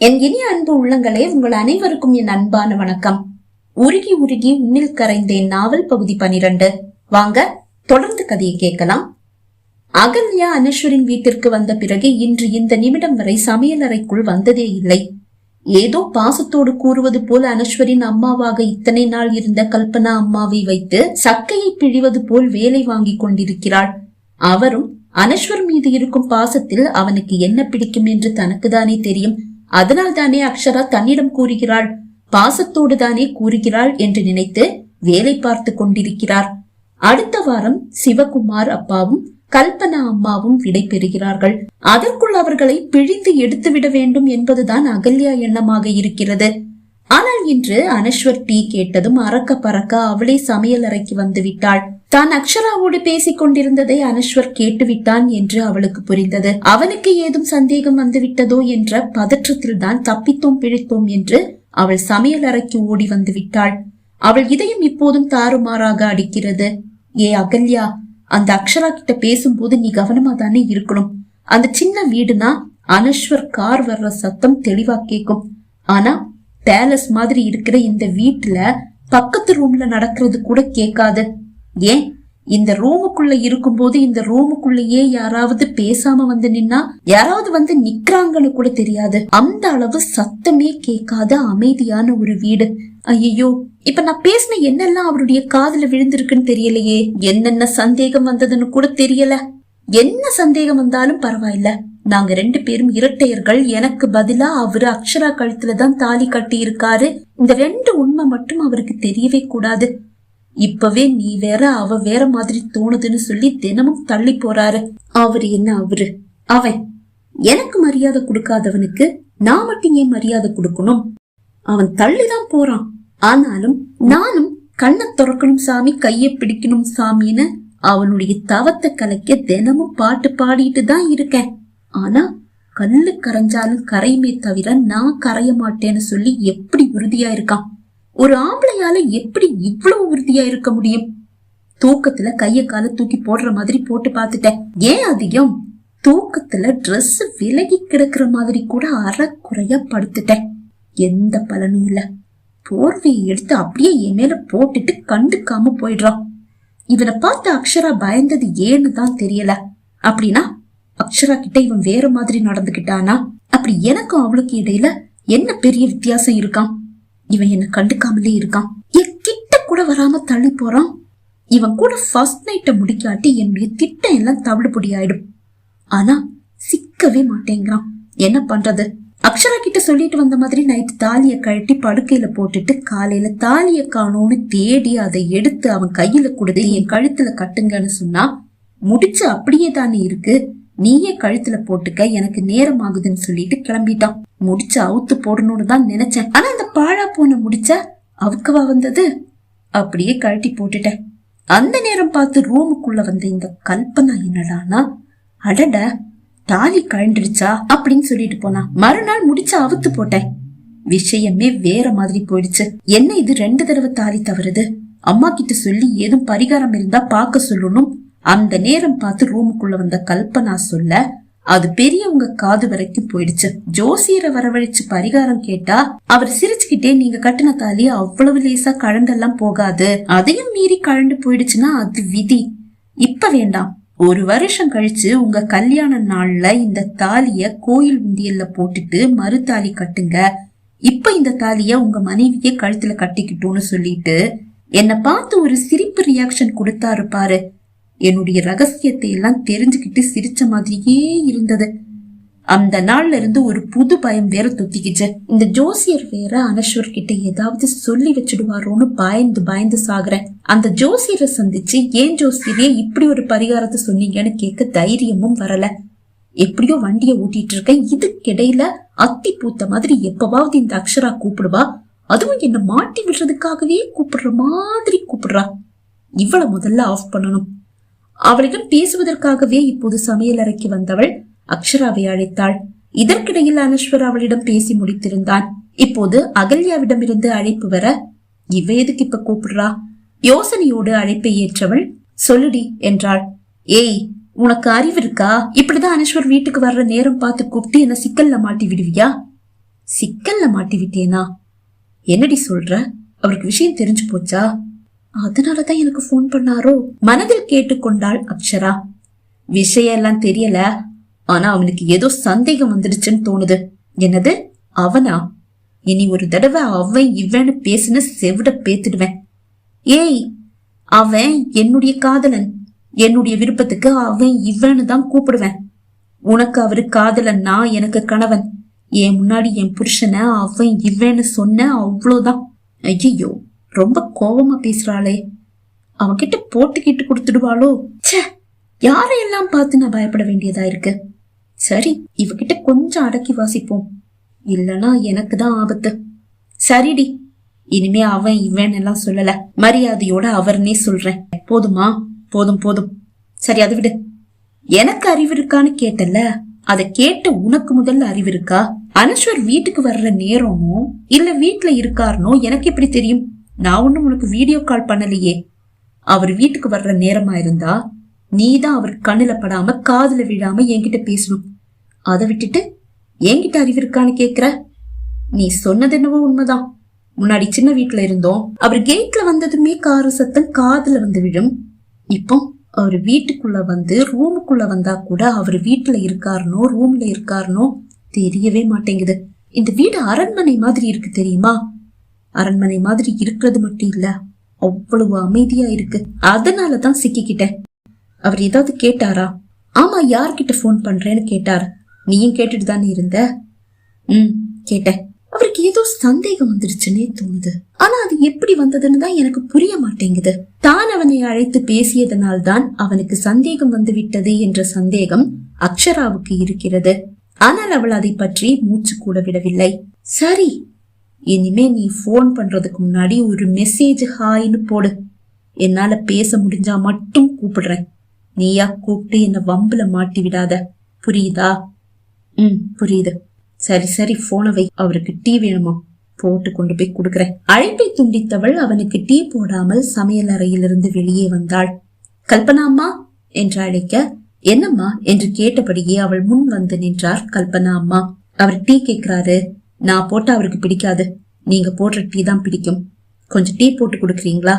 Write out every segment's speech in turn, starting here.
என் இனிய அன்பு உள்ளங்களே, உங்கள் அனைவருக்கும் என் அன்பான வணக்கம். உருகி உருகி உன்னில் கரைந்தேன் நாவல் பகுதி 12. வாங்க தொடர்ந்து கதையை கேட்கலாம். அகல்யா அனஸ்வரின் வீட்டிற்கு வந்த பிறகு இன்று இந்த நிமிடம் வரை சமையலறைக்குள் வந்ததே இல்லை. ஏதோ பாசத்தோடு கூறுவது போல் அனஸ்வரின் அம்மாவாக இத்தனை நாள் இருந்த கல்பனா அம்மாவை வைத்து சக்கையை பிழிவது போல் வேலை வாங்கி கொண்டிருக்கிறாள். அவரும் அனஸ்வர் மீது இருக்கும் பாசத்தில் அவனுக்கு என்ன பிடிக்கும் என்று தனக்குதானே தெரியும். அதனால் தானே அக்ஷரா தன்னிடம் கூறுகிறாள், பாசத்தோடு தானே கூறுகிறாள் என்று நினைத்து வேலை பார்த்து கொண்டிருக்கிறார். அடுத்த வாரம் சிவகுமார் அப்பாவும் கல்பனா அம்மாவும் விடை பெறுகிறார்கள். அதற்குள் அவர்களை பிழிந்து எடுத்துவிட வேண்டும் என்பதுதான் அகல்யா எண்ணமாக இருக்கிறது. ஆனால் இன்று அனஸ்வர் டீ கேட்டதும் அறக்க பறக்க அவளே சமையல் அறைக்கு வந்து விட்டாள். தான் அக்ஷராவோடு பேசிக் கொண்டிருந்ததை அனஸ்வர் கேட்டுவிட்டான் என்று அவளுக்கு புரிந்தது. அவனுக்கு ஏதும் சந்தேகம் வந்து விட்டதோ என்ற பதற்றத்தில் தான் தப்பித்தோம் பிழைத்தோம் என்று அவள் சமையல் அறைக்கு ஓடி வந்து விட்டாள். அவள் இதயம் இப்போதும் தாறுமாறாக அடிக்கிறது. ஏ அகல்யா, அந்த அக்ஷரா கிட்ட பேசும்போது நீ கவனமா தானே இருக்கணும். அந்த சின்ன வீடுனா அனஸ்வர் கார் வர்ற சத்தம் தெளிவா கேக்கும். ஆனா பேலஸ் மாதிரி இருக்கிற இந்த வீட்டுல பக்கத்து ரூம்ல நடக்கிறது கூட கேட்காது. ஏன் இந்த ரூமுக்குள்ள இருக்கும் போது இந்த ரூமுக்குள்ளேயே யாராவது பேசாம வந்து நின்னா, யாராவது வந்து நிக்கிறாங்கன்னு கூட தெரியாது. அந்த அளவு சத்தமே கேட்காத அமைதியான ஒரு வீடு. ஐயோ, இப்ப நான் பேசின என்னெல்லாம் அவருடைய காதுல விழுந்திருக்குன்னு தெரியலையே. என்னென்ன சந்தேகம் வந்ததுன்னு கூட தெரியல. என்ன சந்தேகம் வந்தாலும் பரவாயில்ல, நாங்க 2 பேரும் இரட்டையர்கள். எனக்கு பதிலா அவரு அக்ஷரா கழுத்துலதான் தாலி கட்டி இருக்காரு. இந்த 2 உண்மை மட்டும் அவருக்கு தெரியவே கூடாது. இப்பவே நீ வேற அவ வேற மாதிரி தோணுதுன்னு சொல்லி தினமும் தள்ளி போறாரு. அவரு என்ன அவரு? அவன் எனக்கு மரியாதை கொடுக்காதவனுக்கு நான் மட்டும் ஏன் மரியாதை கொடுக்கணும்? அவன் தள்ளிதான் போறான். ஆனாலும் நானும் கண்ணை திறக்கணும் சாமி, கைய பிடிக்கணும் சாமின்னு அவனுடைய தவத்தை கலைக்க தினமும் பாட்டு பாடிட்டு தான் இருக்கேன். ஆனா கல்லு கரைஞ்சாலும் கரையுமே தவிர நான் கரைய மாட்டேன்னு சொல்லி எப்படி உறுதியா இருக்கான்? ஒரு ஆம்பளையால எப்படி இவ்வளவு உறுதியா இருக்க முடியும்? தூக்கத்துல கைய கால தூக்கி போடுற மாதிரி போட்டு பாத்துட்டேன். ஏன் அதிகம்? தூக்கத்துல ட்ரெஸ் விலகி கிடக்குற மாதிரி கூட அறக்குறையா படுத்துட்டேன். எந்த பலனும் இல்ல. போர்வையை எடுத்து அப்படியே என் மேல போட்டுட்டு கண்டுக்காம போயிடுறான். இவனை பார்த்து அக்ஷரா பயந்தது ஏன்னு தான் தெரியல. அப்படின்னா அக்ஷரா கிட்ட இவன் வேற மாதிரி நடந்துகிட்டானா? அப்படி எனக்கும் அவளுக்கு இடையில என்ன பெரிய வித்தியாசம் இருக்கான்? இவன் என்ன கண்டுக்காமலே இருக்கான். என் கிட்ட கூட வராம தள்ளி போறான். இவன் கூட ஃபர்ஸ்ட் நைட்ட முடிக்காட்டி என்னுடைய திட்டம் எல்லாம் தவிடுபொடி ஆயிடும். ஆனா சிக்கவே மாட்டேங்கிறான். என்ன பண்றது? அக்ஷரா கிட்ட சொல்லிட்டு வந்த மாதிரி நைட்டு தாலிய கழட்டி படுக்கையில போட்டுட்டு காலையில தாலிய காணோன்னு தேடி அதை எடுத்து அவன் கையில கொடுத்து என் கழுத்துல கட்டுங்கன்னு சொன்னா, முடிச்சு அப்படியே தானே இருக்கு, நீயே கழுத்துல போட்டுக்க, எனக்கு நேரம் ஆகுதுன்னு சொல்லிட்டு கிளம்பிட்டான். முடிச்ச அவுத்து போடணும்னு தான் நினைச்சேன். ஆனா அந்த பாழா போன முடிச்ச அவுக்கவா வந்தது? அப்படியே கழட்டி போட்டுட்டேன். அந்த நேரம் பார்த்து ரூமுக்குள்ள வந்த இந்த கல்பனா என்னடானா, அடட தாலி கழண்டுடுச்சா அப்படின்னு சொல்லிட்டு போனா. மறுநாள் முடிச்ச அவுத்து போட்டேன். விஷயமே வேற மாதிரி போயிடுச்சு. என்ன இது 2 தடவை தாலி தவறுது? அம்மா கிட்ட சொல்லி ஏதும் பரிகாரம் இருந்தா பாக்க சொல்லணும். அந்த நேரம் பார்த்து ரூமுக்குள்ள வந்த கல்பனா சொல்ல, அது பெரியவங்க காது வரைக்கும் போயிடுச்சு. ஜோசியரை வரவழைச்சு பரிகாரம் கேட்டா அவர் சிரிச்சுக்கிட்டே, நீங்க கட்டின தாலி அவ்வளவு லேசா கழண்டெல்லாம் போகாது, அதையும் மீறி கழண்டு போயிடுச்சுன்னா அது விதி. இப்ப வேண்டாம், 1 வருஷம் கழிச்சு உங்க கல்யாண நாள்ல இந்த தாலிய கோயில் உண்டியல்ல போட்டுட்டு மறு தாலி கட்டுங்க. இப்ப இந்த தாலிய உங்க மனைவியே கழுத்துல கட்டிக்கிட்டோன்னு சொல்லிட்டு என்ன பார்த்து ஒரு சிரிப்பு ரியாக்ஷன் கொடுத்தாரு பாரு. என்னுடைய ரகசியத்தை எல்லாம் தெரிஞ்சுக்கிட்டு சிரிச்ச மாதிரியே இருந்தது. அந்த நாள்ல இருந்து ஒரு புது பயம் வேற தொத்திக்கிச்சு. இந்த ஜோசியர் வேற அனஸ்வர் கிட்ட ஏதாவது சொல்லி வச்சிடுவாரோன்னு பயந்து பயந்து சாகுறேன். அந்த ஜோசியரை சந்திச்சு, ஏன் ஜோசியரே இப்படி ஒரு பரிகாரத்தை சொன்னீங்கன்னு கேட்க தைரியமும் வரல. எப்படியோ வண்டிய ஓட்டிட்டு இருக்கேன். இதுக்கிடையில அத்தி பூத்த மாதிரி எப்பவாவது இந்த அக்ஷரா கூப்பிடுவா. அதுவும் என்ன மாட்டி விடுறதுக்காகவே கூப்பிடுற மாதிரி கூப்பிடுறா. இவளை முதல்ல ஆஃப் பண்ணணும். அவளிடம் பேசுவதற்காகவே இப்போது சமையல் அறைக்கு வந்தவள் அக்ஷராவை அழைத்தாள். இதற்கிடையில் அனஸ்வர் அவளிடம் பேசி முடித்திருந்தான். இப்போது அகல்யாவிடம் இருந்து அழைப்பு வர, இவ எதுக்கு இப்ப கூப்பிடுறா? யோசனையோடு அழைப்பை ஏற்றவள், சொல்லுடி என்றாள். ஏய், உனக்கு அறிவு இருக்கா? இப்படிதான் அனஸ்வர் வீட்டுக்கு வர்ற நேரம் பார்த்து கூப்பிட்டு என்ன சிக்கல்ல மாட்டி விடுவியா? சிக்கல்ல மாட்டி விட்டேனா? என்னடி சொல்ற? அவருக்கு விஷயம் தெரிஞ்சு போச்சா? அதனாலதான் எனக்கு போன் பண்ணாரோ? மனதில் கேட்டுக்கொண்டாள் அக்ஷரா. விஷயம் எல்லாம் தெரியல, ஆனா அவனுக்கு ஏதோ சந்தேகம் வந்துடுச்சுன்னு தோணுது. என்னது அவனா? இனி ஒரு தடவை அவன் இவன்னு பேசுன செவிட பேத்துடுவேன். ஏய், அவன் என்னுடைய காதலன். என்னுடைய விருப்பத்துக்கு அவன் இவன்னு தான் கூப்பிடுவேன். உனக்கு அவரு காதலன், நான் எனக்கு கணவன். என் முன்னாடி என் புருஷனை அவன் இவன்னு சொன்ன அவ்வளவுதான். ஐயோ, ரொம்ப கோபமா பேசுறாளே. அவன்கிட்ட போட்டுக்கிட்டு கொடுத்துடுவாளோ? ச்சே, யாரையெல்லாம் பார்த்து நான் பயப்பட வேண்டியதா இருக்கு. சரி, இவகிட்ட கொஞ்சம் அடக்கி வாசிப்போம், இல்லனா எனக்கு தான் ஆபத்து. சரிடி, இனிமே அவன் இவன் எல்லாம் சொல்லல, மரியாதையோட அவர்னே சொல்றேன். போதுமா? போதும் போதும். சரி, அதை விடு. எனக்கு அறிவு இருக்கான்னு கேட்டல, அதை கேட்ட உனக்கு முதல்ல அறிவு இருக்கா? அனஸ்வர் வீட்டுக்கு வர்ற நேரமோ இல்ல வீட்டுல இருக்காருனோ எனக்கு எப்படி தெரியும்? நான் ஒண்ணும் உனக்கு வீடியோ கால் பண்ணலையே. அவர் வீட்டுக்கு வர்ற நேரமா இருந்தா நீதான் அவர் கண்ணுல படாம காதுல விழாம என்கிட்ட பேசணும். அதை விட்டுட்டு என்கிட்ட அறிவு இருக்கான்னு கேக்குற? நீ சொன்னது என்னவோ உண்மைதான். முன்னாடி சின்ன வீட்டுல இருந்தோம், அவர் கேட்ல வந்ததுமே காரு சத்தம் காதுல வந்து விழும். இப்போ அவர் வீட்டுக்குள்ள வந்து ரூமுக்குள்ள வந்தா கூட அவர் வீட்டுல இருக்காருனோ ரூம்ல இருக்காருனோ தெரியவே மாட்டேங்குது. இந்த வீடு அரண்மனை மாதிரி இருக்கு தெரியுமா? அரண்மனை மாதிரி இருக்கிறது மட்டும் இல்ல, அவ்வளவு அமைதியா இருக்கு. அதனாலதான் சிக்கிக்கிட்டேன். அவர் ஏதாவது கேட்டாரா? ஆமா, யார்கிட்ட போன் பண்றேன்னு கேட்டார். நீயும் கேட்டுட்டு தானே இருந்த? கேட்டேன். அவருக்கு ஏதோ சந்தேகம் வந்துருச்சுன்னே தோணுது. ஆனா அது எப்படி வந்ததுன்னு தான் எனக்கு புரிய மாட்டேங்குது. தான் அவனை அழைத்து பேசியதனால்தான் அவனுக்கு சந்தேகம் வந்து விட்டது என்ற சந்தேகம் அக்ஷராவுக்கு இருக்கிறது. ஆனால் அவள் அதை பற்றி மூச்சு கூட விடவில்லை. சரி, இனிமே நீ போன் பண்றதுக்கு முன்னாடி ஒரு மெசேஜ் ஹாய்னு போடு. என்னால பேச முடிஞ்சா மட்டும் கூப்பிடுறேன். நீயா கூப்பிட்டு என்ன வம்புல மாட்டி விடாத, புரியுதா? புரியுது. சரி சரி, போன வை. அவருக்கு டீ வேணுமா? போட்டு கொண்டு போய் கொடுக்கறேன். அழைப்பை துண்டித்தவள் அவனுக்கு டீ போடாமல் சமையல் அறையிலிருந்து வெளியே வந்தாள். கல்பனா அம்மா என்று அழைக்க, என்னம்மா என்று கேட்டபடியே அவள் முன் வந்து நின்றார் கல்பனா அம்மா. அவர் டீ கேக்குறாரு. நான் போட்டா அவருக்கு பிடிக்காது, நீங்க போடுற டீ தான் பிடிக்கும். கொஞ்சம் டீ போட்டு கொடுக்கறீங்களா?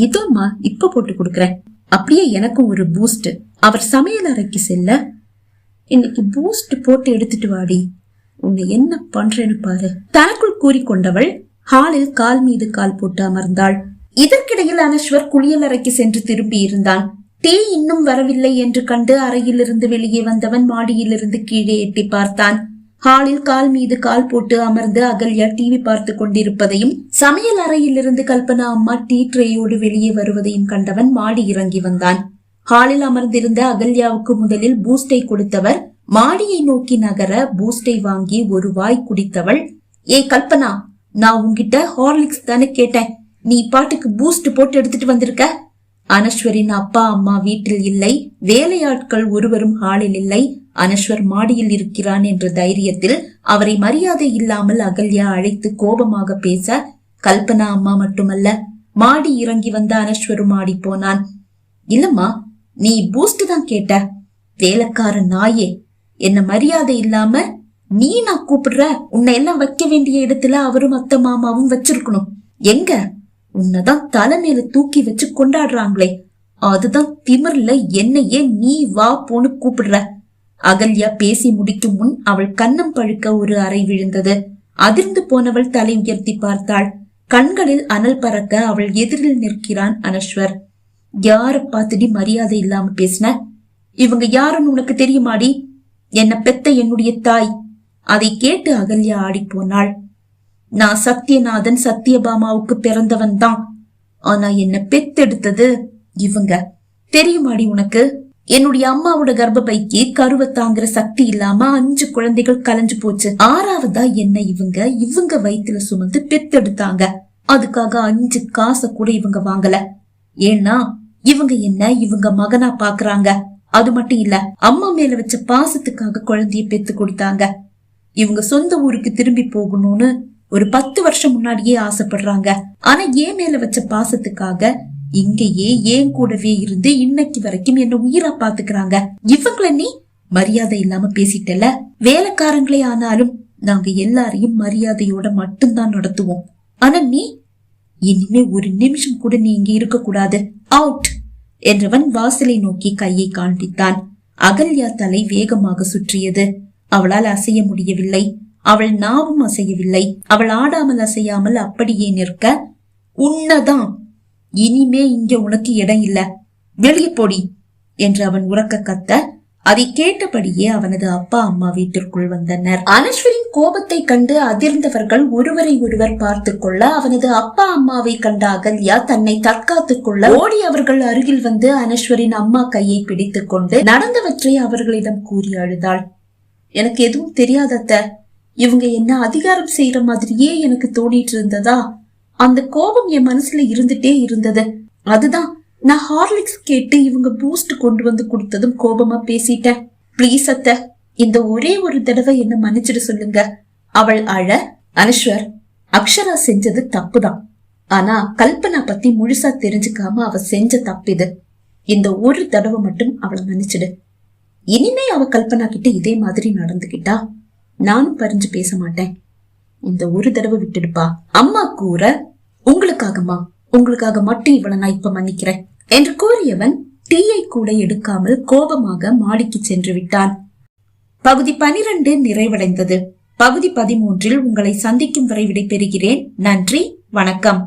இதோம்மா, இப்ப போட்டு கொடுக்கறேன். அப்படியே எனக்கும் ஒரு பூஸ்ட். அவர் சமையல் அறைக்கு செல்ல, இன்னைக்கு பூஸ்ட் போட்டு எடுத்துட்டு வாடி, உன்னை என்ன பண்றேன்னு பாரு தனக்குள் கூறிக்கொண்டவள் ஹாலில் கால் மீது கால் போட்டு அமர்ந்தாள். இதற்கிடையில் அனஸ்வர் குளியல் அறைக்கு சென்று திரும்பி இருந்தான். டீ இன்னும் வரவில்லை என்று கண்டு அறையிலிருந்து வெளியே வந்தவன் மாடியிலிருந்து கீழே எட்டி பார்த்தான். ஹாலில் கால் மீது கால் போட்டு அமர்ந்து அகல்யா டிவி பார்த்து கொண்டிருப்பதையும் சமையல் அறையிலிருந்து கல்பனா அம்மா டீ ட்ரேயோடு வெளியே வருவதையும் கண்டவன் மாடி இறங்கி வந்தான். ஹாலில் அமர்ந்திருந்த அகல்யாவுக்கு முதலில் பூஸ்டை கொடுத்தவர் மாடியை நோக்கி நகர பூஸ்டை வாங்கி ஒரு வாய் குடித்தவள், ஏய் கல்பனா, நான் உன்கிட்ட ஹார்லிக்ஸ் தானே கேட்டேன், நீ பாட்டுக்கு பூஸ்ட் போட்டு எடுத்துட்டு வந்திருக்க. அனஸ்வரின் அப்பா அம்மா வீட்டில் இல்லை, வேலையாட்கள் ஒருவரும் ஹாலில் இல்லை, அனஸ்வர் மாடியில் இருக்கிறான் என்ற தைரியத்தில் அவரை மரியாதை இல்லாமல் அகல்யா அழைத்து கோபமாக பேச, கல்பனா அம்மா மட்டுமல்ல, மாடி இறங்கி வந்த அனஸ்வரும் ஆடி போனான். இல்லம்மா, நீ பூஸ்ட் தான் கேட்ட, வேலைக்கார நாயே, என்ன மரியாதை இல்லாம நீ நான் கூப்பிடுற, உன்னை எல்லாம் வைக்க வேண்டிய இடத்துல அவரும் அத்தை மாமாவும் வச்சிருக்கணும். எங்க உன்னதான் தலைமையில தூக்கி வச்சு கொண்டாடுறாங்களே, அதுதான் திமிர்ல என்னையே நீ வா போன்னு கூப்பிடுற. அகல்யா பேசி முடிக்கும் முன் அவள் கன்னம் பழுக்க ஒரு அறை விழுந்தது. அதிர்ந்து போனவள் தலை உயர்த்தி பார்த்தாள். கண்களில் அனல் பறக்க அவள் எதிரில் நிற்கிறான் அனஸ்வர். யார பார்த்துடி மரியாதை இல்லாம பேசின? இவங்க யாருன்னு உனக்கு தெரியுமாடி? என்ன பெத்த என்னுடைய தாய். அதை கேட்டு அகல்யா ஆடி போனாள். நான் சத்யநாதன் சத்யபாமாவுக்கு பிறந்தவன் தான், ஆனா என்ன பெத்தெடுத்தது இவங்க. தெரியுமாடி உனக்கு? என்னுடைய அம்மாவோட கர்ப்பப்பைக்கு கருவை தாங்குற சக்தி இல்லாம 5 குழந்தைகள் கலைஞ்சு போச்சு. 6வதா என்ன இவங்க வயிற்றுல சுமந்து பெத்தெடுத்தாங்க. அதுக்காக 5 காசை கூட இவங்க வாங்கல. ஏன்னா இவங்க என்ன இவங்க மகனா பாக்குறாங்க. அது மட்டும் இல்ல, அம்மா மேல வச்ச பாசத்துக்காக குழந்தைய பெத்து கொடுத்தாங்க. இவங்க சொந்த ஊருக்கு திரும்பி போகணும்னு ஒரு 10 வருஷம் முன்னாடியே ஆசைப்படுறாங்க. ஆனா ஏன் மேல வச்ச பாசத்துக்காக இங்கேயே ஏன் கூடவே இருந்து இன்னைக்கு வரைக்கும் என்ன உயிரா பாத்துக்கிறாங்க. இவங்கள நீ மரியாதை இல்லாம பேசிட்டல. வேலைக்காரங்களே ஆனாலும் நாங்க எல்லாரையும் மரியாதையோட மட்டும்தான் நடத்துவோம். ஆனா நீ இனிமே ஒரு நிமிஷம் கூட நீ இங்க இருக்க கூடாது, அவுட் என்றவன் வாசலை நோக்கி கையை காண்பித்தான். அகல்யா தலை வேகமாக சுற்றியது. அவளால் அசைய முடியவில்லை. அவள் நாவும் அசையவில்லை. அவள் ஆடாமல் அசையாமல் அப்படியே நிற்க, உன்னதான், இனிமே இங்க உனக்கு இடம் இல்ல, வெளியே போடி என்று அவன் உரக்க கத்த, அதை கேட்டபடியே அவனது அப்பா அம்மா வீட்டிற்குள் வந்தனர். அனஸ்வரின் கோபத்தை கண்டு அதிர்ந்தவர்கள் ஒருவரை ஒருவர் பார்த்து கொள்ள, அவனது அப்பா அம்மாவை கண்ட அகல்யா தன்னை தற்காத்துக் கொள்ள ஓடி அவர்கள் அருகில் வந்து அனஸ்வரின் அம்மா கையை பிடித்துக் கொண்டு நடந்தவற்றை அவர்களிடம் கூறி அழுதாள். எனக்கு எதுவும் தெரியாதத்த, இவங்க என்ன அதிகாரம் செய்யற மாதிரியே எனக்கு தோணிட்டு இருந்ததா? அந்த கோபம் என் மனசுல இருந்துட்டே இருந்தது. அதுதான் நான் ஹார்லிக்ஸ் கேட்டு இவங்க பூஸ்ட் கொண்டு வந்து கொடுத்ததும் கோபமா பேசிட்டேன். பிளீஸ் அத்த, இந்த ஒரே ஒரு தடவை என்ன மன்னிச்சிட சொல்லுங்க. அவள் அழ, அனஸ்வர், அக்ஷரா செஞ்சது தப்புதான். ஆனா கல்பனா பத்தி முழுசா தெரிஞ்சுக்காம அவ செஞ்ச தப்பிது. இந்த ஒரு தடவை மட்டும் அவளை மன்னிச்சிடு. இனிமே அவ கல்பனா கிட்ட இதே மாதிரி நடந்துகிட்டா நானும் பறிஞ்சு பேச மாட்டேன். இந்த ஒரு தடவை விட்டுடுப்பா. அம்மா கூற, உங்களுக்காகமா, உங்களுக்காக மட்டும் இவளை நான் இப்ப மன்னிக்கிறேன் என்று கூறியவன் டீயை கூட எடுக்காமல் கோபமாக மாடிக்கு சென்று விட்டான். பகுதி 12 நிறைவடைந்தது. பகுதி 13 உங்களை சந்திக்கும் வரை விடைபெறுகிறேன். நன்றி, வணக்கம்.